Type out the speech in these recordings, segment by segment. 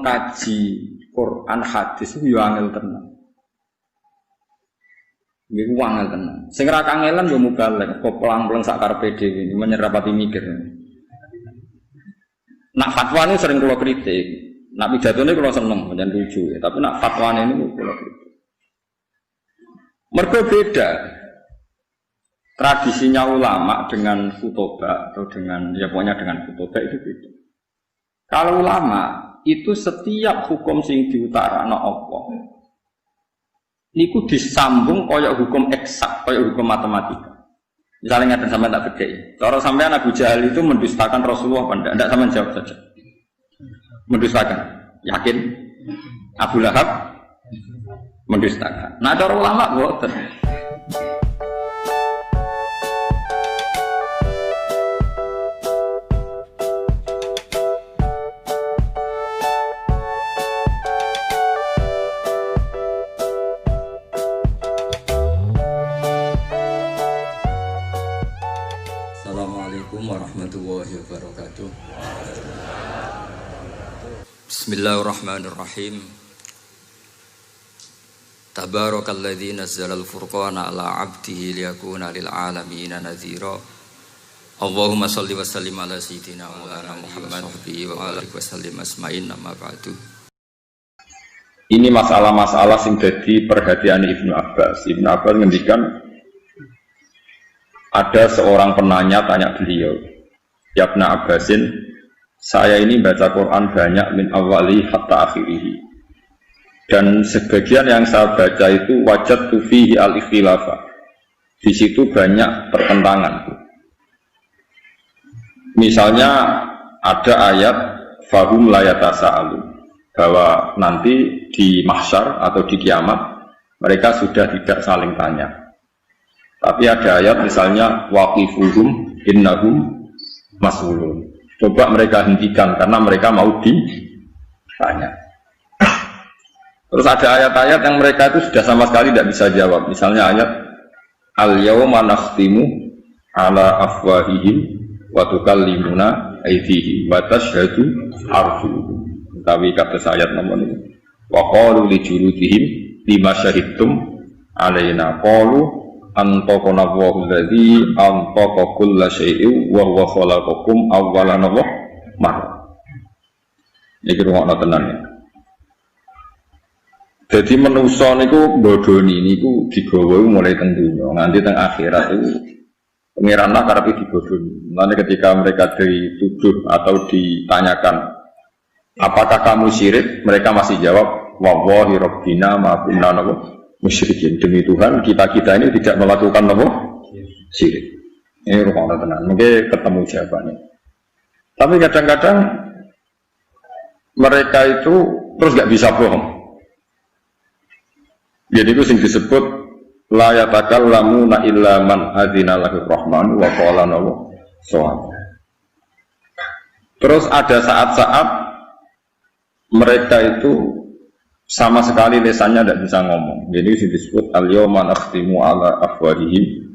mengkaji Quran hadis itu yo angel tenan. Nggih angel tenan. Sing ra kangelan yo mubalek, kok pelang-pelang sak karepe dhewe menyerapati mikir. Nak fatwa ini sering kula kritik. Nak pijatone kula seneng, pancen lucu, tapi nak fatwane ini kula kritik. Mergo beda. Tradisinya ulama dengan khutbah atau dengan ya pokoknya dengan khutbah itu beda. Kalau ulama itu setiap hukum sing diutarakno apa niku disambung kaya hukum eksak, kaya hukum matematika. Misalnya ngaten sampean tak bedheki. Cara sampean Abu Jahal itu mendustakan Rasulullah apa ndak? Ndak sampean jawab saja. Mendustakan. Yakin? Abu Lahab mendustakan. Nah, cara ulama mboten. Warahmatullahi wabarakatuh. Bismillahirrahmanirrahim. Tabarakalladzi nazzala al-furqana ala 'abdihi liyakuna lil 'alamin nadhira. Allahumma shalli wa sallim ala sayyidina Maulana Muhammad wa alihi wa sallim asma'in amma ba'du. Ini masalah-masalah sing dadi perhatian Ibnu Abbas. Ibnu Abbas ngendikan ada seorang penanya tanya beliau, "Ya Ibnu Abbasin, saya ini baca Quran banyak min awali hatta akhirih. Dan sebagian yang saya baca itu wajadtu fihi al-ikhtilafa. Di situ banyak pertentangan. Misalnya ada ayat fahum la yatasa'alu, bahwa nanti di mahsyar atau di kiamat mereka sudah tidak saling tanya. Tapi ada ayat misalnya waqifuhum innahum mas'ulun. Coba mereka hentikan karena mereka mau ditanya. Terus ada ayat-ayat yang mereka itu sudah sama sekali tidak bisa jawab. Misalnya ayat al-yawma nakhtimu ala afwahihim wa tukallimuna aydihim wa tashhadu arjuluhum. Tapi kata ayat nomor ini wa qalu li juludihim lima syahidtum alaina qalu antaqana Allahu alladzi antaqa kulla syai'in wa huwa khalaqakum awwalan marrah. Iki rungokno tenan ya. Jadi manusa niku bodoni niku digawa mulai teng dunya nganti teng akhirat itu pengiran lah karepe dibodoni. Mulane ketika mereka dituduh atau ditanyakan apakah kamu syirik, mereka masih jawab wallahi rabbina ma kunna musyrikin, demi Tuhan kita ini tidak melakukan apa? Syirik. Ini rukun tenan. Mungkin ketemu jawabannya. Tapi kadang-kadang mereka itu terus nggak bisa bohong. Jadi itu sing disebut la yatakallamuna illa man adzina lahur rahman wa qala nahu shawab. Terus ada saat-saat mereka itu sama sekali lesannya tidak bisa ngomong. Jadi disebut al-yawma nakhtimu ala afwahihim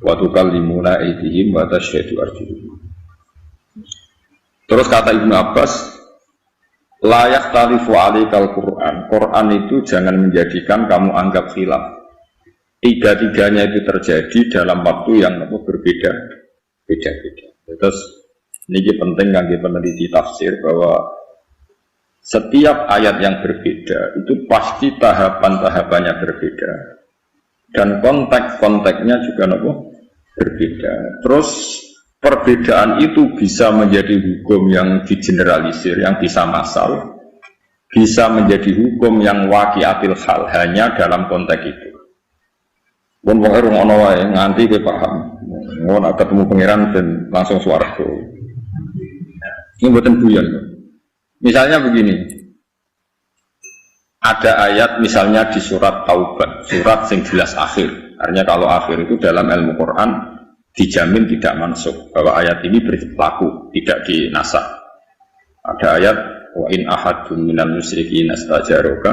wa tukallimuna aydihim wa tashhadu arjuluhum. Terus kata Ibnu Abbas, la yakhtalifu alaikal Quran. Quran itu jangan menjadikan kamu anggap khilaf. Tiga-tiganya itu terjadi dalam waktu yang berbeda. Terus ini penting bagi peneliti tafsir bahwa setiap ayat yang berbeda itu pasti tahapan-tahapannya berbeda dan konteks-konteksnya juga berbeda. Terus perbedaan itu bisa menjadi hukum yang digeneralisir, yang bisa massal, bisa menjadi hukum yang waqi'atil hal hanya dalam konteks itu. Pun wong ngono wae nganti kowe paham. Ngono ketemu pangeran dan langsung swarga. Ini mboten buyan. Misalnya begini, ada ayat misalnya di surat Taubat, surat sing jelas akhir. Artinya kalau akhir itu dalam ilmu Quran dijamin tidak mansukh, bahwa ayat ini berlaku, tidak dinasakh. Ada ayat wa in ahadun minal musyrikin astajaroka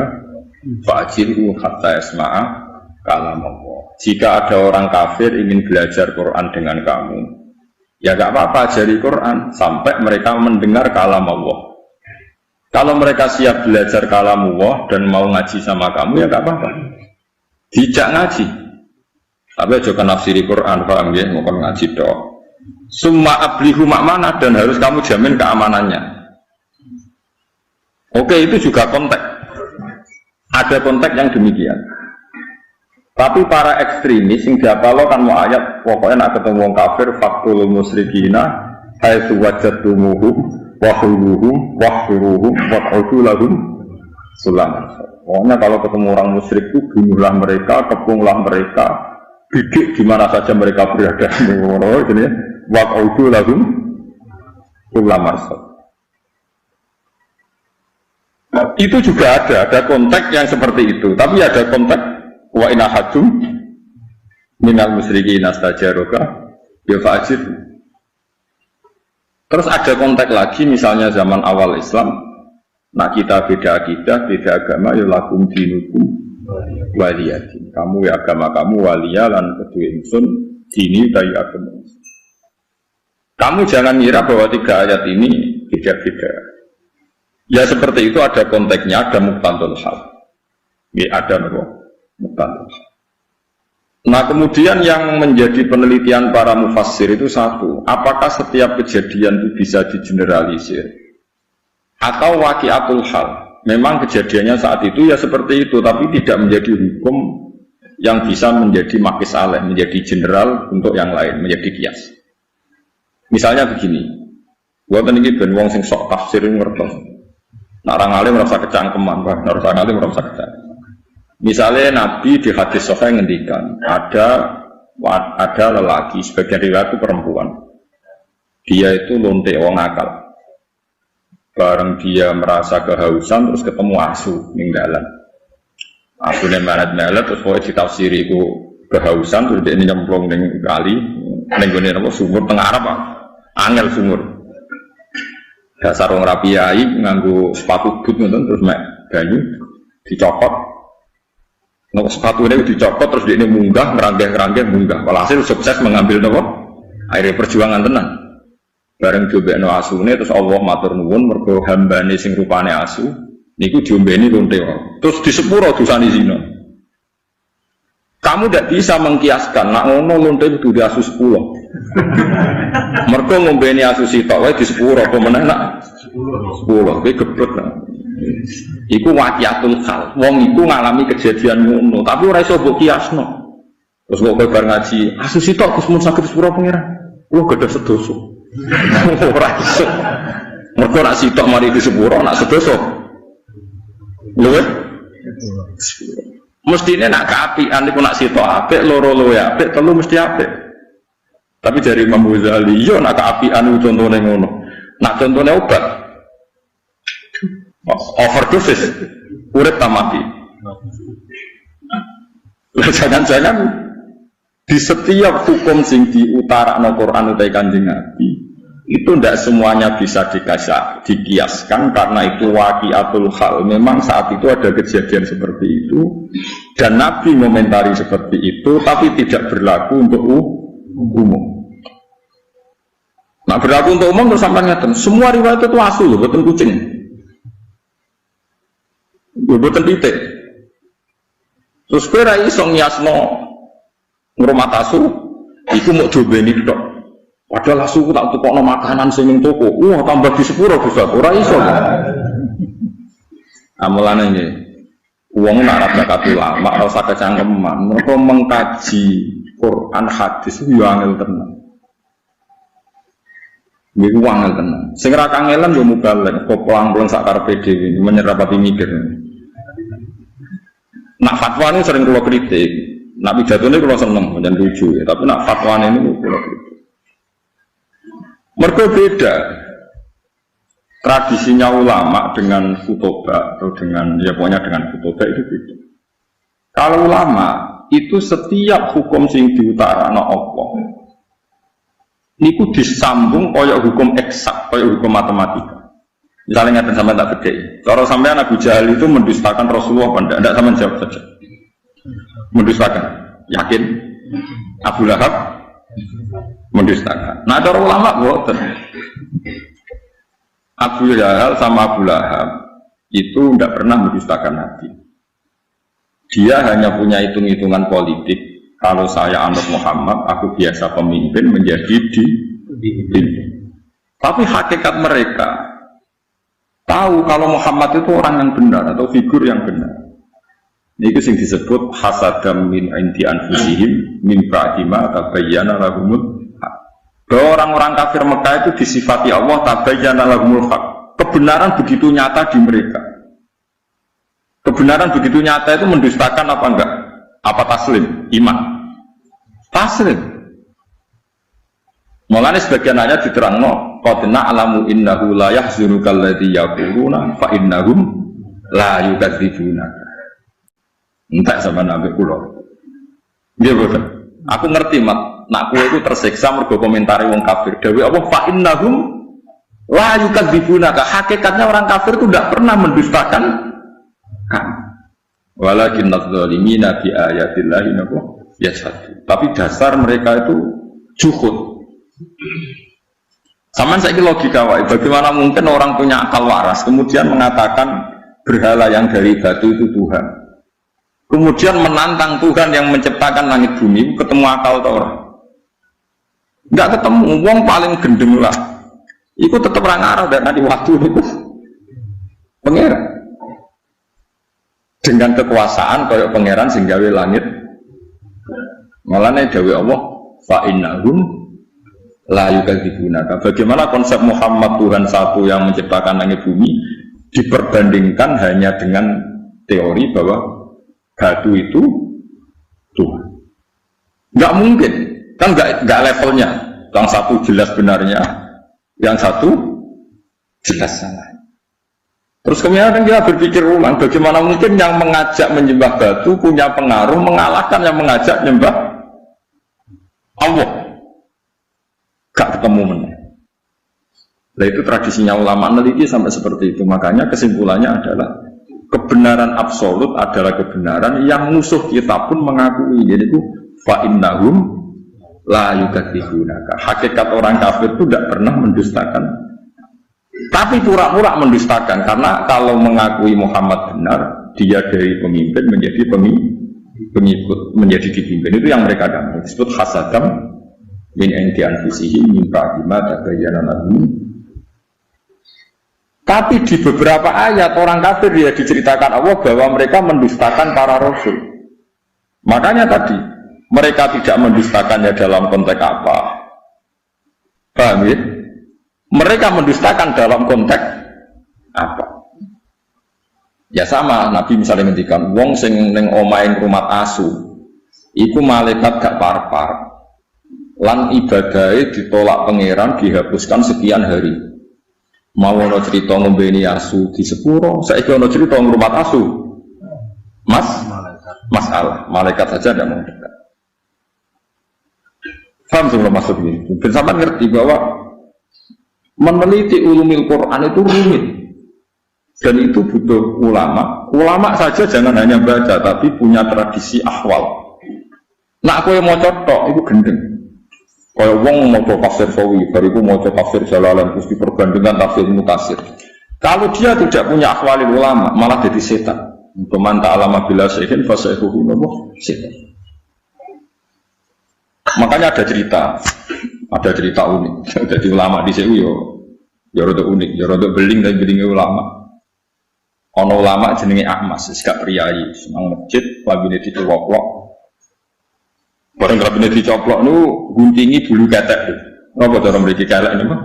fa'jirhu hatta yasma'a kalam Allah. Jika ada orang kafir ingin belajar Quran dengan kamu, ya gak apa-apa ajari Quran sampai mereka mendengar kalam Allah. Kalau mereka siap belajar kalamullah dan mau ngaji sama kamu ya gak apa-apa. Dijak ngaji. Tapi aja kan nafsiri Quran, paham ya, mau ngaji dok. Summa ablihu makmana dan harus kamu jamin keamanannya. Oke, itu juga konteks. Ada konteks yang demikian. Tapi para ekstremis yang diapalo kan mau ayat pokoknya nak ketemu wong kafir faktul musyrikina haitsu wajadtumuhum wahuluhum wahfuruhum waq'udu lahum sulaman. Pokoknya kalau ketemu orang musyrik itu bunuhlah mereka, kepunglah mereka, bidik di mana saja mereka berada. Ini waq'udu lahum sulaman. Itu juga ada konteks yang seperti itu, tapi ada konteks wa in ahadum minal musyrikin astajaroka ya fa'ajir. Terus ada konteks lagi misalnya zaman awal Islam, nak kita beda akidah, beda agama ya lakum dinukum waliyadin. Kamu ya agama kamu waliya lan kedua insun dini tayu agama. Kamu jangan ngira bahwa 3 ayat ini beda-beda. Ya seperti itu ada konteksnya, ada muqtadul hal. Ya ada nopo. Nah kemudian yang menjadi penelitian para mufassir itu satu, apakah setiap kejadian itu bisa digeneralisir atau waqi'atul hal, memang kejadiannya saat itu ya seperti itu tapi tidak menjadi hukum yang bisa menjadi maqis alaih, menjadi general untuk yang lain, menjadi qiyas. Misalnya begini, buatan ini ben wong sing sok tafsir ngertos, nak orang alim merasa kecangkeman, orang alim merasa kecangkeman. Misalnya Nabi di hadis sahih ngendikan ada lelaki, sebagian riwayat itu perempuan, dia itu lonte wong akal. Bareng dia merasa kehausan terus ketemu asu ning dalan. Asune melet-melet terus pokoke ditafsiri iku kehausan terus dia nyemplung ning kali ning gone apa sumur tengah Arab. Angel sumur. Dasar wong rapi yai nganggo sepatu boot ngoten terus mek banyu dicopot. Nopo sepatu ini dicopot terus dia ini munggah, ngeranggeh munggah. Walhasil sukses mengambil nopo akhirnya perjuangan tenan. Bareng diobekno asune terus Allah matur nuwun mergo hambane sing rupane asu niku diombeni lonte. Terus di sepuro dosane zina. Kamu tidak bisa mengkiaskan nak ngono lonte kudu di asu 10. Mergo ngombeni asu sitok wae di sepuro apa meneh nak 10. Kuwi geblek. Iku waqiatul hal. Wong iku ngalami kejadian ngono, tapi ora iso mbok kiasno. Terus kok bar ngaji, asu sitok Gus mun saged sepuro pangeran. Kulo gadah sedoso. Ora iso. Mergo nek sitok mari di sepuro, nak sedoso. Lho. Mestine nak kaapian iku nak sitok apik, loro luwe apik, telu mesti apik. Tapi dari Imam Ghazali, yo nak kaapian contone ngono. Nak contone obat overdosis, urip tak mati. Jangan-jangan di setiap hukum sing diutarakno Quran utai Kanjeng Nabi itu tidak semuanya bisa dikiaskan karena itu waqi'atul hal. Memang saat itu ada kejadian seperti itu dan Nabi komentari seperti itu, tapi tidak berlaku untuk umum. Nah berlaku untuk umum terus sampai ngeten. Semua riwayat itu asu loh, bukan kucing. Bukan titik. Terus kowe ra iso ngiasno ngrumat asu iku mok dobeni tok. Padahal asu ku tak tukokno makanan sing ning toko. Wah, tambah di sepuro bisa ora iso. Amulane iki wong nak ra bakat ulama ora usah kecangkeman. Mergo mengkaji Quran hadis yo angel tenan. Niku angel tenan. Sing ra kangelan yo mubalek, kok pelang-pelang sak karepe dhewe menyerapati mikir. Nak fatwa ini sering kula kritik, nak pidatonya kula seneng dan lucu, ya. Tapi nak fatwa ini kula kritik. Mergo beda tradisinya ulama dengan khutbah atau dengan ya pokoknya dengan khutbah itu beda. Kalau ulama itu setiap hukum sing diutarakno Allah niku disambung kaya hukum eksak, kaya hukum matematika. Misalnya ngatakan sampai tak bedai, kalau sampai Abu Jahal itu mendustakan Rasulullah apa tidak sama jawab saja. Mendustakan, yakin? Abu Lahab mendustakan. Nah ada ulama buatan Abu Jahal sama Abu Lahab itu tidak pernah mendustakan Nabi. Dia hanya punya hitung-hitungan politik. Kalau saya anut Muhammad, aku biasa pemimpin menjadi dipimpin. Tapi hakikat mereka tahu kalau Muhammad itu orang yang benar atau figur yang benar. Ini yang disebut hasadam min indi anfusihim min ba'di ma tabayyana lahumul haq. Bahwa orang-orang kafir Mekah itu disifati Allah tabayyana lahumul haq. Kebenaran begitu nyata di mereka. Kebenaran begitu nyata itu mendustakan apa enggak? Apa taslim? Iman. Taslim. Mulanya sebagian ayat diterangno, qad na'lamu innahu la yahzunukal ladzi yaquluna fa innahum la yukadzibunaka. Entek sama Nabi kula. Nggih boten. Aku ngerti mat, nak kowe iku tersiksa mergo komentari wong kafir. Dewe apa fa innahum la yukadzibunaka. Hakikatnya orang kafir itu tidak pernah mendustakan kamu. Walakin nadzalimina bi ayatillahi yashhadu. Tapi dasar mereka itu juhud. Sama saya logika wae, bagaimana mungkin orang punya akal waras kemudian mengatakan berhala yang dari batu itu Tuhan, kemudian menantang Tuhan yang menciptakan langit bumi, ketemu akal atau orang? Enggak ketemu, wong paling gendeng lah. Iku tetap orang Arab dan nanti waktu itu pangeran dengan kekuasaan kayak pangeran sing gawe langit. Malane dawuh Allah fa innahum la yukadzibunaka. Bagaimana konsep Muhammad Tuhan satu yang menciptakan langit bumi diperbandingkan hanya dengan teori bahwa batu itu Tuhan? Nggak mungkin, kan nggak levelnya. Yang satu jelas benarnya, yang satu jelas salah. Terus kemudian kita berpikir ulang, bagaimana mungkin yang mengajak menyembah batu punya pengaruh mengalahkan yang mengajak menyembah Allah? Gak ketemu meneh. Nah itu tradisinya ulama meneliti sampai seperti itu. Makanya kesimpulannya adalah kebenaran absolut adalah kebenaran yang musuh kita pun mengakui. Jadi itu fa innahum la yukadzibunaka. Hakikat orang kafir itu tidak pernah mendustakan. Tapi pura-pura mendustakan karena kalau mengakui Muhammad benar, dia dari pemimpin menjadi pengikut, menjadi dipimpin. Itu yang mereka damai. Disebut hasadam min indi anfusihim min ba'di ma tabayyana lahum. Tapi di beberapa ayat orang kafir dia diceritakan Allah bahwa mereka mendustakan para rasul. Makanya tadi mereka tidak mendustakannya dalam konteks apa? Paham ya? Mereka mendustakan dalam konteks apa? Ya sama, Nabi misalnya ngendikan wong sing ning omahe rumah asu iku malaikat gak par-par. Lan ibadahnya ditolak pangeran dihapuskan sekian hari. Mau ono cerita ngombeni asu di sepuro, saiki ono cerita ngrumat asu. Masalah, malaikat saja tidak mau dekat. Paham sebelum masuk ini? Bersama ngerti bahwa meneliti ulumil Quran itu rumit. Dan itu butuh ulama. Ulama saja jangan hanya baca, tapi punya tradisi ahwal. Nak kowe mau cotok, itu gendeng. Kalau wong mau tafsir Sawi, bariku mau tafsir Jalalain, terus diperbandingkan tafsir Mutasir. Kalau dia tidak punya akhwalil ulama, malah jadi setan. Untuk manta alama bila syaihin, fasaihuhu nabuh setan. Makanya ada cerita unik. Jadi ulama di sini ya rada unik, ya rada beling dan belingnya ulama. Ono ulama jenenge Ahmas, gak priayi, senang masjid, labine dicoplok. Barang labine dicoplok nu guntingi bulu ketek. Apa cara mriki kelek niku?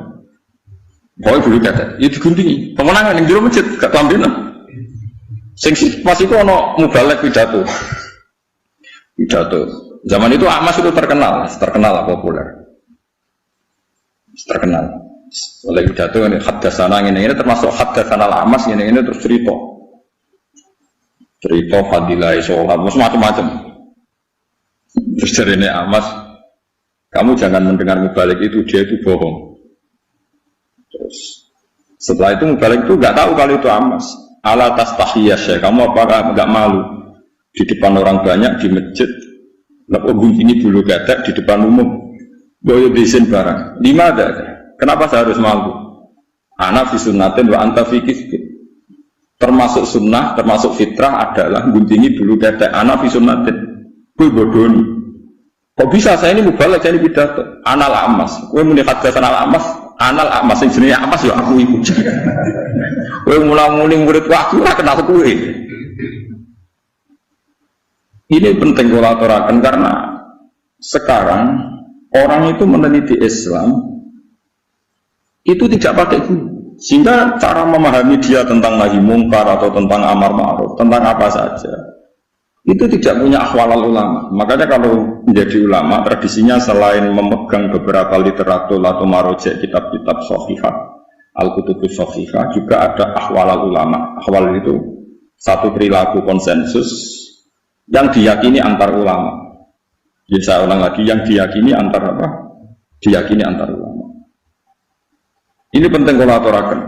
Pokoke bulu ketek, ya diguntingi. Pemenangan ning jero masjid gak tambenan. Sing pas iku ono mubalek pidato. Zaman itu Ahmas itu terkenal lah, populer. Terkenal. Oleh pidato ini haddatsana ini termasuk haddatsana al-Ahmas ini terus cerita fadilah sholat macam-macam. Terus dari ini Ahmas, kamu jangan mendengar mubalik itu, dia itu bohong. Terus setelah itu mubalik itu nggak tahu kalau itu Ahmas. Ala tastahiyasya, kamu apakah nggak malu di depan orang banyak di masjid? Lalu guntingi bulu ketek di depan umum, boyo disin barang. Di mana? Kenapa saya harus malu? Anak fi sunnatin wa anta fi kisbin. termasuk sunnah, termasuk fitrah adalah guntingi dulu ketek anak fi sunnatin. Kowe bodoni. Kok bisa saya ini mubalak, saya ini pidato. Anal amas. Kowe muni hadasan al amas, anal amas sing jenenge amas ya aku iku. Kowe mulang-muling muridku aku ora kenal kowe. Ini penting kula aturaken karena sekarang orang itu meneliti Islam itu tidak pakai guru. Sehingga cara memahami dia tentang nahi mungkar atau tentang amar ma'ruf, tentang apa saja, itu tidak punya akhwalul ulama. Makanya kalau menjadi ulama, tradisinya selain memegang beberapa literatur atau marojek kitab-kitab sahihah, al-kutubus sahihah, juga ada akhwalul ulama. Akhwal itu satu perilaku konsensus yang diyakini antar ulama. Jadi saya ulang lagi, yang diyakini antar apa? Diyakini antar ulama. Ini penting kalau aturaken.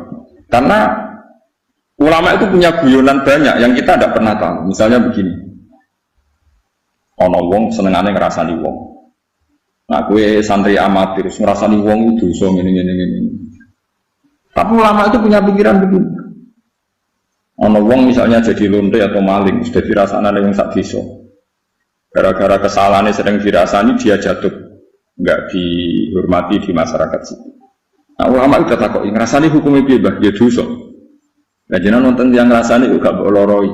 Karena ulama itu punya guyonan banyak yang kita tidak pernah tahu. Misalnya begini. Ono wong senengane ngrasani wong. Nah, gue santri amatir ngrasani wong itu dosa ngene. Tapi ulama itu punya pikiran begini. Ono wong misalnya jadi lonte atau maling, sudah dirasani wong sak desa. Gara-gara kesalahannya sering dirasani dia jatuh, enggak dihormati di masyarakat situ. Nah, ulama itu takut, ngerasani hukumnya piye, Mbah? Ya dosa. Nah, jenengan nonton yang ngerasani juga mbok loroi.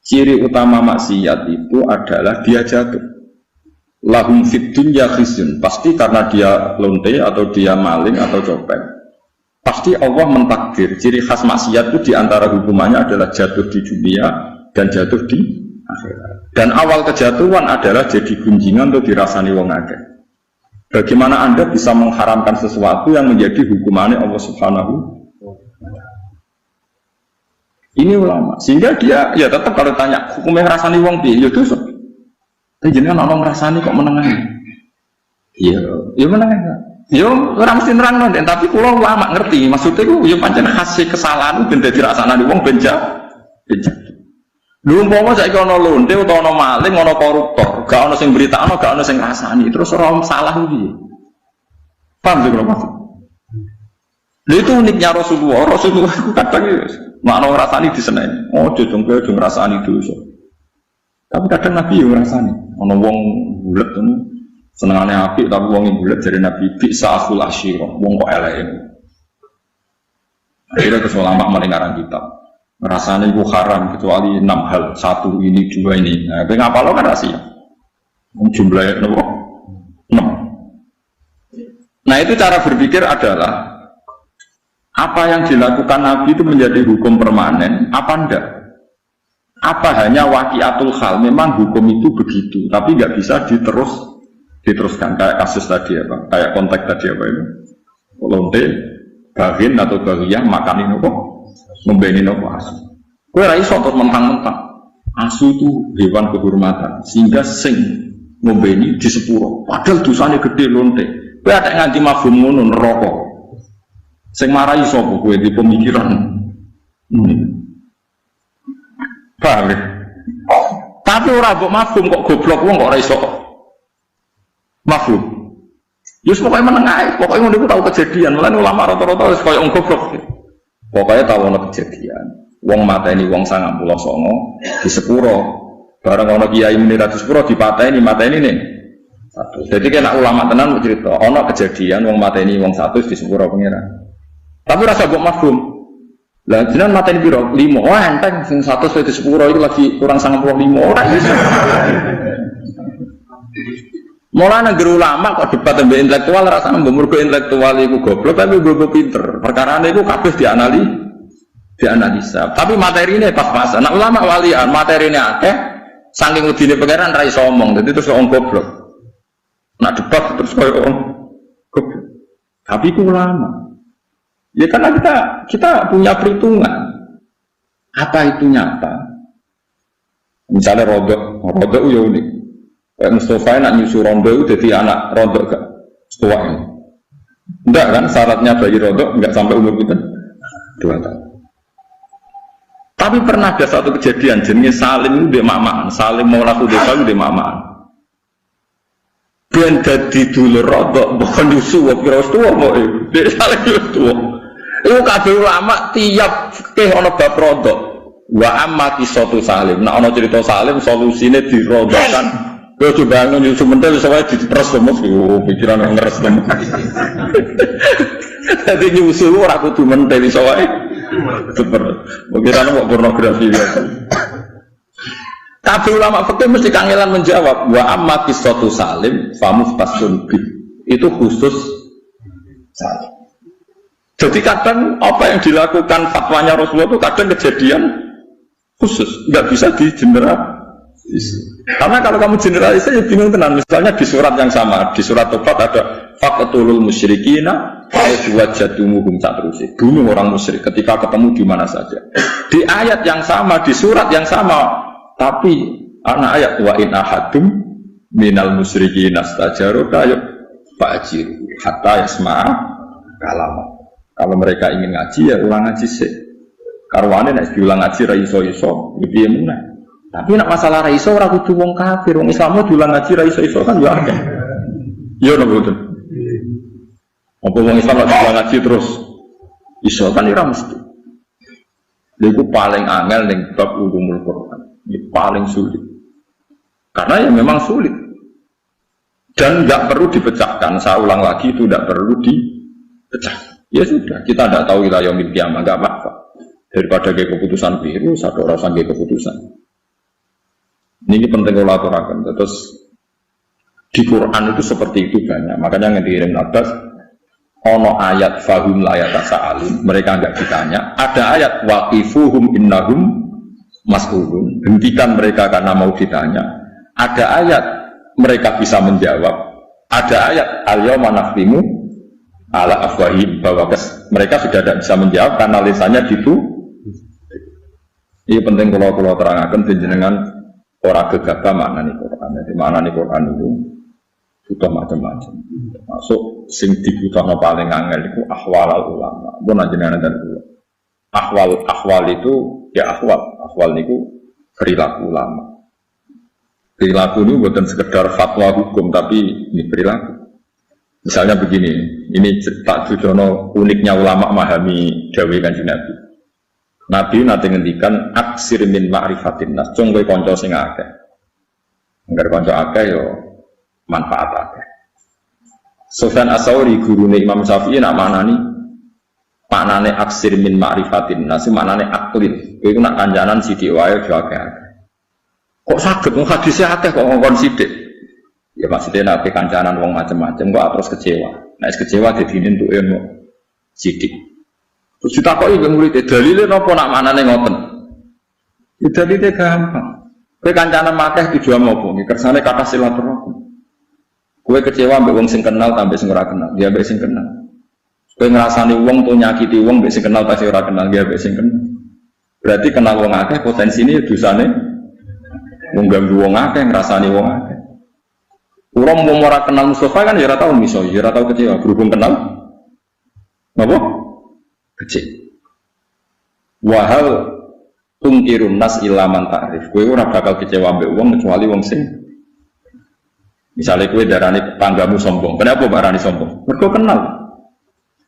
Ciri utama maksiat itu adalah dia jatuh. Lahum fid dunya khizyun. Pasti karena dia lonte atau dia maling atau copet. Pasti Allah mentakdir. Ciri khas maksiat itu diantara hukumannya adalah jatuh di dunia dan jatuh di akhirat. Dan awal kejatuhan adalah jadi gunjingan atau dirasani wong akeh. Bagaimana Anda bisa mengharamkan sesuatu yang menjadi hukumannya Allah Subhanahu wa Ta'ala? Ini ulama. Sehingga dia ya tetap kalau tanya hukumnya ngrasani wong piye? Ya dosa. Tapi jenengan ana ngrasani kok menengani? Iya, ya menengani. Ya ora mesti nerangno, tapi kula ulama ngerti. Maksudnya ku ya pancen khas kesalahan ben dadi rasane wong benja. Lha umpama saiki ana lonte utawa ana maling, ana koruptor, gak ana sing beritakno, gak ana sing ngrasani, terus ora salah piye? Paham sih Mas? Lha itu uniknya Rasulullah. Rasulullah itu kadang ya makna ngrasani diseneni. Oh, dong kowe aja ngrasani dosa. Tapi kadang Nabi yo ngrasani. Ana wong bulet ngono senengane apik tapi wong bulet jare Nabi bisa akhul asyira, wong kok eleke. Akhirnya kesulama mendengaran kitab. Rasanya itu haram kecuali 6 hal, 1 ini 2 ini. Nah, tapi ngapa lo kan rahasia? Jumlahnya 6. Nah itu cara berpikir adalah apa yang dilakukan Nabi itu menjadi hukum permanen, apa enggak? Apa hanya waqiatul hal? Memang hukum itu begitu, tapi nggak bisa diteruskan kayak kasus tadi apa? Kayak konteks tadi apa itu? Lonte, bagin atau bagiyah makanin apa? Membeni nopo asu. Kowe ra iso terus mentang-mentang. Asu itu hewan kehormatan, sehingga sing membeni di sepuro. Padahal dosane gede lonte. Kowe ada nganti mafhum ngono neraka. Sing marahi sapa kowe di pemikiran. Paham. Tapi ora mbok mafhum kok goblok wong kok ora iso. Mafhum. Yus pokoke meneng ae, pokoke ngono iku tau kejadian. Mulane ulama rata-rata wis koyo goblok. Pokoknya tahu ono kejadian, wong mateni wong 99 di sepuro, bareng ono kiai muni di sepuro dipateni nih. Satu. Jadi kena ulama tenan cerita, ono kejadian wong mateni wong 100 di sepuro pengiran. Tapi rasa mbok mafhum. Lah jenengan mateni piro? 5. Wah enteng sing 100 di sepuro itu lagi kurang 95 ora iso. Mulane negeri ulama kok debat mbek intelektual rasane mbok mergo intelektual iku goblok tapi mbok pinter. Perkarane iku kabeh dianalisa. Tapi materine pas-pasan. Nah, ulama walian materine akeh saking udine pangeran ra iso omong. Dadi terus wong goblok. Nak debat terus koyo goblok. Tapi iku ulama. Ya karena kita punya perhitungan. Apa itu nyata? Misalnya rodok ya unik. Kayak Mustafa nak nyusu rondo itu jadi anak rondo gak tua ini. Enggak kan syaratnya bayi rondo enggak sampai umur kita 2 tahun. Tapi pernah ada satu kejadian jenis Salim itu dia mamaan, Salim mau laku desa itu dia mamaan. Ben dadi dulur rondo bukan nyusu kira tua mau dia Salim itu tua. Iku kabeh ulama tiap fikih ana bab rodok. Wa amma qissatu Salim. Nek ana cerita Salim solusine dirodokan. Kowe coba ngono semental wis wae dipres lemes yo pikiran ngeres lemes. Dadi nyusul ora kudu mentel iso wae. Super. Pikiran kok pornografi ya. Kabeh ulama fikih mesti kangelan menjawab wa amma qissatu Salim famuftasun bi. Itu khusus Salim. Jadi kadang apa yang dilakukan fatwanya Rasulullah itu kadang kejadian khusus, nggak bisa digeneralisir. Karena kalau kamu generalisir ya bingung tenan. Misalnya di surat yang sama, di surat Tobat ada faqtulul musyrikina wajadumuhum satrusih. Bunuh orang musyrik ketika ketemu di mana saja. Di ayat yang sama, di surat yang sama, tapi anak ayat wa in ahadum minal musyrikin astajaruka fa'jiru hatta yasma'a kalam. Kalau mereka ingin ngaji ya ulang ngaji sih. Karwane nek diulang ngaji ra iso-iso piye meneh. Tapi nek masalah ra iso ora kudu wong kafir, wong Islam diulang ngaji ra iso-iso kan ya akeh. Iya napa betul. Apa wong Islam lek diulang ngaji terus iso kan ora mesti. Iku paling angel ning bab ulumul Quran. Ini paling sulit. Karena ya memang sulit. Dan enggak perlu dipecahkan. Saya ulang lagi itu enggak perlu dipecahkan. Ya sudah, kita tidak tahu wilayah yaumil qiyamah, enggak apa-apa. Daripada kayak keputusan biru, satu orang sampai keputusan. Ini penting kalau aturakan. Terus di Quran itu seperti itu banyak. Makanya yang dikirim Abbas, ono ayat fahum layat sa'alim, mereka enggak ditanya. Ada ayat waqifuhum innahum mas'ulun, hentikan mereka karena mau ditanya. Ada ayat mereka bisa menjawab. Ada ayat al-yawma nakhtimu ala afwahim, bahwa mereka sudah tidak bisa menjawab karena lisannya gitu. Ini penting kalau terangkan jenengan orang gegabah maknani Quran. Jadi maknani Quran itu butuh macam-macam. Masuk sing dibutuhno paling angel itu ahwal ulama. Pun jenengan dan ahwal itu ya ahwal itu perilaku ulama. Perilaku ini bukan sekedar fatwa hukum tapi ini perilaku. Misalnya begini, ini tak judono uniknya ulama memahami dawuh Kanjeng Nabi. Nabi nanti ngendikan aksir min ma'rifatin nas, cung kowe kanca sing akeh. Angger kanca akeh yo manfaat akeh. Sufyan Ats-Tsauri gurune Imam Syafi'i nak maknane aksir min ma'rifatin nas, maknane aklin. Kowe iku nak kancanan sithik wae yo akeh. Kok saged wong hadise akeh kok ngongkon sithik. Ya maksudnya nabi kancanan wong macam-macam kok terus kecewa. Nek kecewa didinin entuke mo sidik. Terus ditakoki mbek murid, dalile napa nak manane ngoten? Ya dalile gampang. Kowe kancanan akeh tujuan apa? Iki kersane kata silaturahim. Kowe kecewa mbek wong sing kenal tambah sing ora kenal, dia mbek sing kenal. Kowe ngrasani wong to nyakiti wong mbek sing kenal ta sing ora kenal, dia mbek sing kenal. Berarti kenal wong akeh potensine dosane mengganggu wong akeh, ngrasani wong akeh. Orang mau ora kenal Mustafa kan ya ora tau miso, ya ora tau kecewa, berhubung kenal. Napa? Kecil. Wahal tungkirun nas ilaman ta'rif. Kowe ora bakal kecewa mbek wong kecuali wong sing misalnya kowe darani tanggamu sombong. Kenapa barani sombong? Mergo kenal.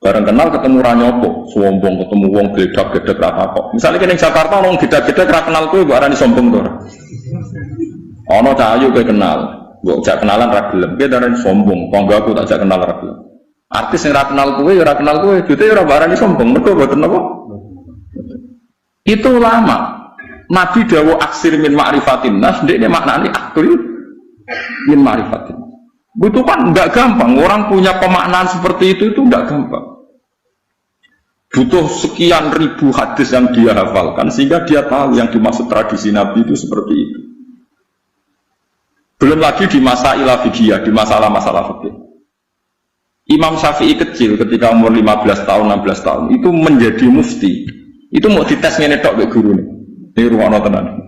Bareng kenal ketemu ra nyopo, sombong ketemu wong gledak-gledek ra apa. Misalnya kene Jakarta wong gledak-gledek ra kenal kowe barani sombong to ora. Ana cahayu kowe kenal. Gue jak kenalan ragelem, dia darah sombong. Tonggo aku tak jak kenal ragelem. Artis yang kenal gue, ya kenal gue, juta ya barani sombong. Mereka buatan apa? Itu lama. Nabi dawu aksir min ma'rifatin nas, dia maknanya akil min ma'rifatin. Itu kan enggak gampang. Orang punya pemaknaan seperti itu enggak gampang. Butuh sekian ribu hadis yang dia hafalkan sehingga dia tahu yang dimaksud tradisi Nabi itu seperti itu. Belum lagi di masa ilafiyah, di masalah-masalah fikih. Imam Syafi'i kecil ketika umur 15 tahun, 16 tahun itu menjadi mufti. Itu mau dites ngene tok mbek gurune. Ini ruwono tenan.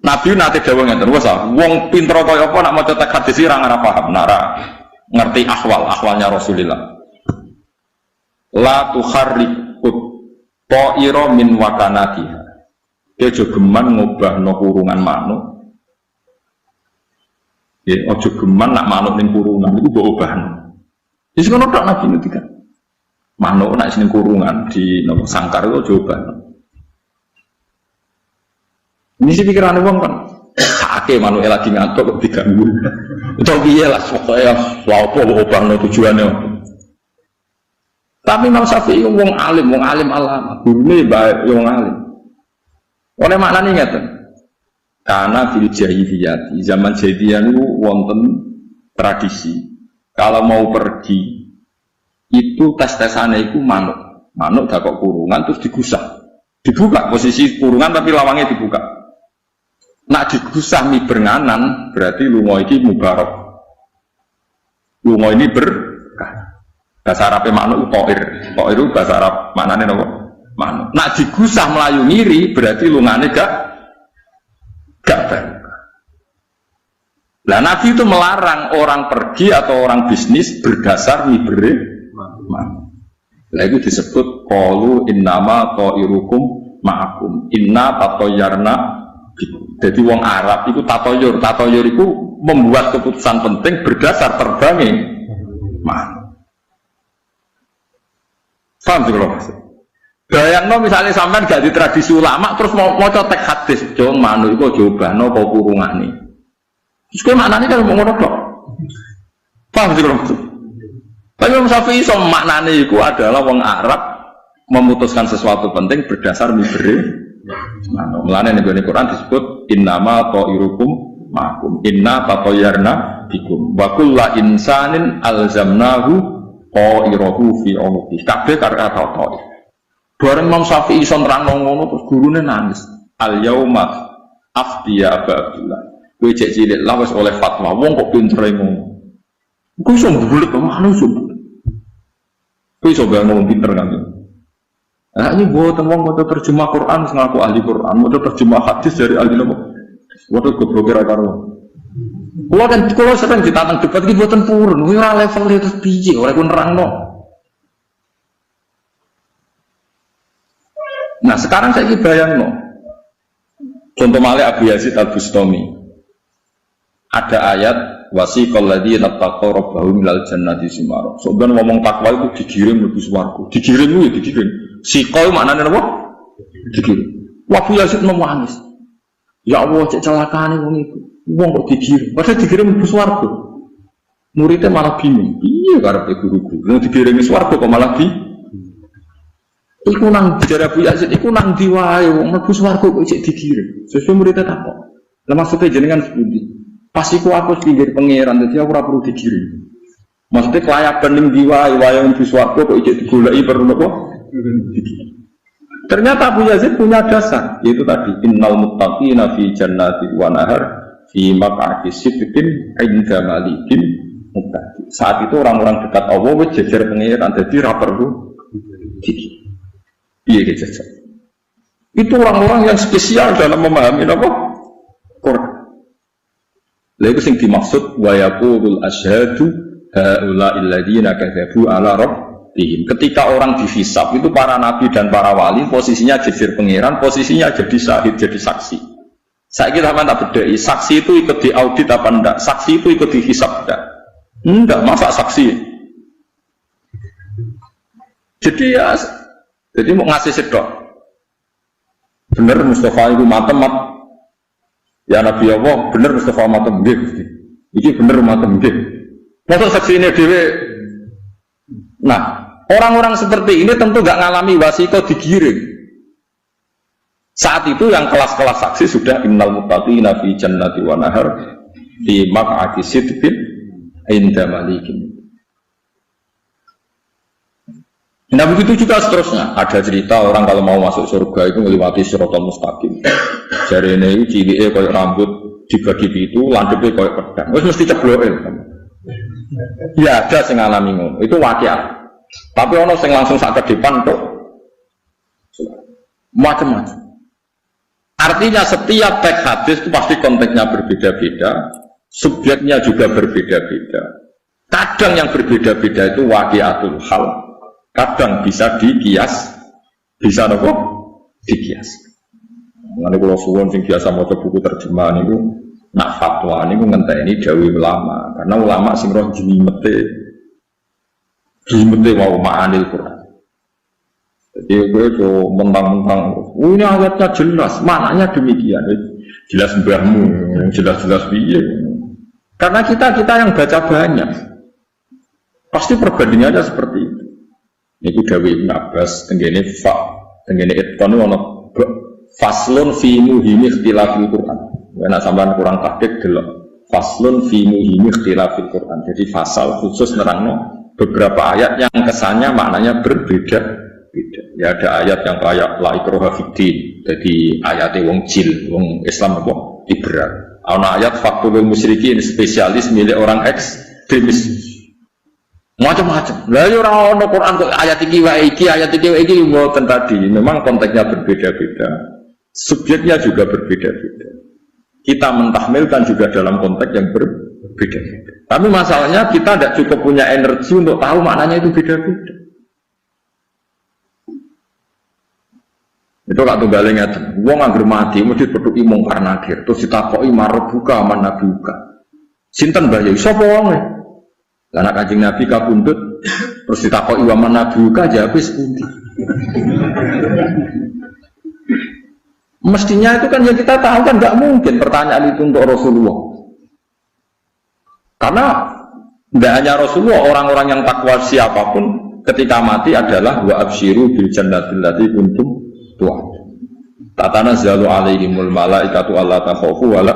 Nabi nate dawuh ngeten, wes wong pinter kaya apa nak maca teks hadis ora ora paham, ora ngerti ahwalnya Rasulullah. La tuharrikut ta'ira min wakanatiha. Dia jogeman ngubahno kurungan manuk. Ya, ojo geman nak manuk ning kurungan itu mbok obahno. Wis ngono tok Nabi ngendikan. Manuk nak sing kurungan di nomor sangkar itu coba. Ini sih pikiran wong kan. Sakake manuk lagi ngantuk kok diganggu. Itu piye lah pokoke lha opo obahno tujuane. Tapi Imam Syafi'i wong alim alama, gurune bae wong alim. Oleh maknane ngeten. Karena fil jahiliyah, zaman jahiliyah itu wonten tradisi. Kalau mau pergi itu tes-tesane iku manuk. Manuk gak kok kurungan terus digusah. Dibuka posisi kurungan tapi lawangnya dibuka. Nak digusah mi bernganan berarti lunga iki mubarak. Lunga ini berkah. Bahasa Arab manuk toir. Toir itu bahasa Arab maknane napa? Manuk. Nak digusah melayu ngiri berarti lungane gak berkah. Lah Nabi itu melarang orang pergi atau orang bisnis berdasar mibere manuk. Lah itu disebut qalu innama ta'irukum ma'akum. Inna tatoyarna. Jadi wong Arab itu tatoyur itu membuat keputusan penting berdasar terbangnya manuk. Paham sih kalau maksud? Bayangno misalnya sampean gak di tradisi ulama terus mau teks hadis, jong manuk itu jobano apa kurungane. Terus kowe maknane kan mau ngono tok. Paham sih kalau maksud? Tapi Imam Syafi'i iso maknane iku adalah wong Arab memutuskan sesuatu penting berdasar mibere. Mulane ning Quran disebut innama ta'irukum ma'akum inna tatoyarna bikum wa kullu insanin alzamnahu ta'irahu fi unuqi kabeh karo ta'ir. Bareng Imam Syafi'i iso nerangno ngono terus gurune nangis. Al yauma afdiya Abdullah. Kowe cek cilik lah wis oleh fatwa wong kok pintere ngono. Kowe iso bulet mana iso. Kowe iso ngomong pinter kan. Nah ini buat wong mau terjemah Quran, ngaku ahli Quran, mau terjemah hadis dari ahli nopo. Waktu goblok kira karo. Kalau sering ditantang debat iki mboten purun, ora level itu piye, ora ku nerangno. Nah, sekarang saya bayangno. Contoh malih Abu Yazid Al-Bustami. Ada ayat wasiqal ladzina taqaw rabbahum minal jannati sumara. Soben ngomong takwa itu digiring mlebu swarga. Digiring ku ya digiring. Sikoi maknanya apa? Digiring. Abu Yazid menangis. Ya Allah, cek celakane wong iku. Wong kok digiring. Padahal digiring mlebu swarga. Muridnya malah bingung. Piye karepe guru-guru? Nek digiring swarga kok malah di iku nang jare Abu Yazid iku nang ndi wae wong mlebu swarga kok cek digiring. Sesuai muridnya takok. Lah maksudnya jenengan sepundi? Pas iku aku pinggir pangeran dadi aku ora perlu digiring. Maksudnya kelayakan ning ndi wae mlebu swarga kok cek digoleki perlu apa? Ternyata Abu Yazid punya dasar, yaitu tadi innal muttaqina fi jannati wa nahar fi maq'adi sidqin 'inda malikin muqtadi. Saat itu orang-orang dekat Allah wis jejer pengiran dadi ra perlu iki. Piye jejer. Itu orang-orang yang spesial dalam memahami apa? Quran. Lha iku sing dimaksud wa yaqulul asyhadu haula'il ladzina kadzabu ala ketika orang dihisab itu para nabi dan para wali posisinya jejer pengiran, posisinya jadi syahid, jadi saksi. Saya kira tak bedai, saksi itu ikut diaudit apa enggak? Saksi itu ikut dihisab enggak? Enggak, masa saksi? Jadi mau ngasih sedok. Bener Mustafa itu matemat. Ya Nabi Allah, bener Mustafa matem nggih. Iki bener matem nggih. Masa saksi ini dhewe. Nah, orang-orang seperti ini tentu nggak ngalami wasito digiring. Saat itu yang kelas-kelas saksi sudah innal muttaqina fi jannati wa nahar fi maq'adi sidqin 'inda malikin. Nah begitu juga seterusnya. Ada cerita orang kalau mau masuk surga itu melewati siratal mustaqim. Jarene iki cilike koyo rambut dibagi itu, landhepe koyo pedang. Wis mesti cebloke. Ya ada sing ngalami ngono. Itu waqiah. Tapi ono sing langsung sak kedepan kok macam-macam. Artinya setiap teks hadis itu pasti konteksnya berbeda-beda, subjeknya juga berbeda-beda. Kadang yang berbeda-beda itu waqiatul hal, kadang bisa dikias, bisa nopo dikias. Mengenai kalau suwon sing biasa maca buku terjemahan itu nak fatwa niku ngenteni dawuh ulama, karena ulama sing roh jimete mau ma'anil Quran. Jadi gue tuh mentang-mentang, ini ayatnya jelas, maknanya demikian. Jelas mbahmu, jelas-jelas biye. Karena kita yang baca banyak, pasti perbandingannya seperti itu. Ini Dawi Ibn Abbas, tenggene itqan ono faslun fi muhimi ikhtilafil Quran. Nek sampean kurang tahqiq delok faslun fi muhimi ikhtilafil Quran. Jadi fasal khusus nerangno beberapa ayat yang kesannya maknanya berbeda. Ya ada ayat yang kayak la ikraha fiddin. Jadi ayatnya wong jil, wong Islam apa? Liberal. Ana ayat faktul musyrikin spesialis milik orang ekstremis. Macam-macam. Lah ya ora ono Quran kok ayat iki wae iki mboten tadi. Memang konteksnya berbeda-beda. Subjeknya juga berbeda-beda. Kita mentahmilkan juga dalam konteks yang berbeda-beda. Tapi masalahnya kita tidak cukup punya energi untuk tahu maknanya itu beda-beda. Itu gak tunggalin ngeten. Wong anggere mati mesti petuki mungkar nakir, terus ditakoki marebuka man nabiuka. Sinten mbah ya sapa wong e? Lah nek Kanjeng Nabi kapundhut terus ditakoki wa man nabiuka jawab wis pundi. Mestinya itu kan yang kita tahu kan gak mungkin pertanyaan itu untuk Rasulullah. Karena tidak hanya Rasulullah, orang-orang yang takwa siapapun ketika mati adalah wa absyiru bil jannatil lati kuntum tuah. Tatanazzalu alaihimul malaikatu alla takhafu wa la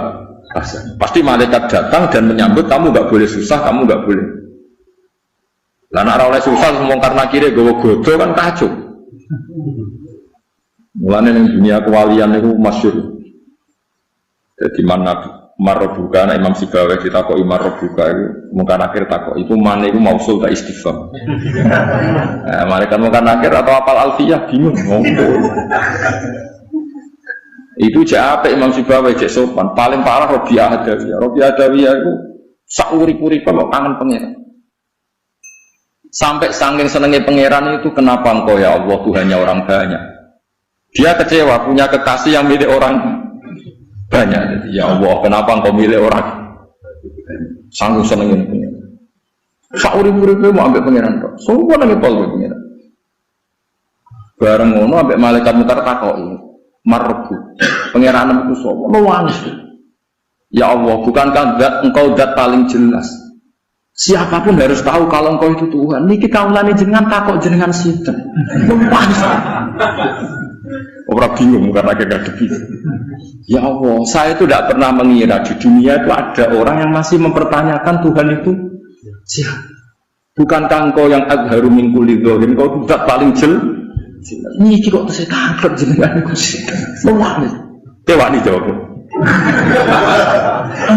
tahzanu. Pasti malaikat datang dan menyambut kamu enggak boleh susah, kamu enggak boleh. Lah nek ora oleh susah mungkar nakire gowo godo kan kacau. Mulane ning dunia kewalian niku masyhur. Jadi mana marbuka ana Imam Sibawi ditakoki marbuka iku mungkar nakir takok itu mana iku mausul ta istifham. Malaikat mungkar nakir atau apal alfiyah bingung ngomong. Itu apik Imam Sibawi cek sopan, paling parah Rabi'ah Adawiyah. Rabi'ah Adawiyah itu sauri-uri kalau kangen pangeran. Sampai saking senengnya pangeran itu kenapa engkau ya Allah Tuhannya orang banyak. Dia kecewa punya kekasih yang milik orang banyak. Jadi, ya Allah kenapa engkau milik orang sanggup senengnya pangeran. Sauri-uri mau ambil pangeran kok. Semua nangis pol pangeran. Bareng ngono ambek malaikat mutar takoki. Marbu pengiranan itu sopo nangis. Ya Allah bukankah engkau zat paling jelas, siapapun harus tahu kalau engkau itu Tuhan. Niki kaulane jenengan takok jenengan sinten nangis. Orang bingung karena kegaduhan. Ya Allah saya itu tidak pernah mengira di dunia itu ada orang yang masih mempertanyakan Tuhan itu siapa. Bukankah engkau yang azharu min kulli dzahir, engkau zat paling jelas. Ini kok saya tangkap jenengan aku sih. Mewani. Tewani jawab.